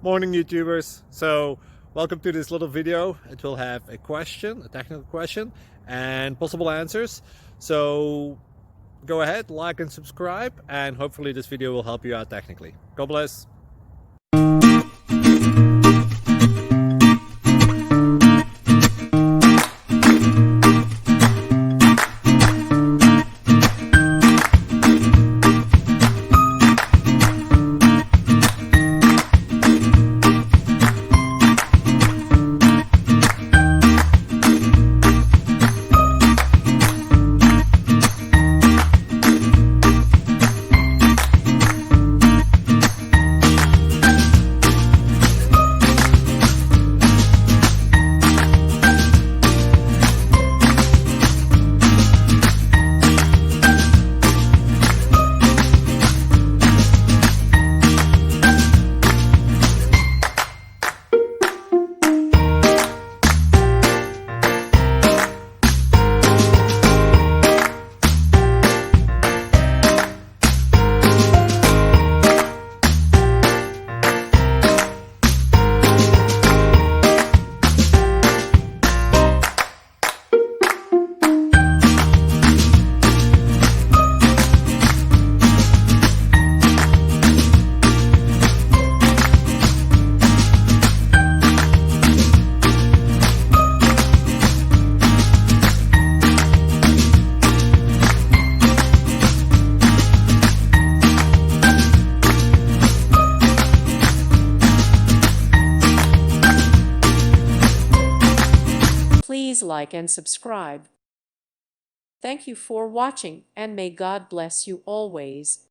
Morning YouTubers. So welcome to this little video. It will have a question, a technical question, and possible answers. So go ahead, like and subscribe, and hopefully this video will help you out technically. God bless. Please like and subscribe. Thank you for watching, and may God bless you always.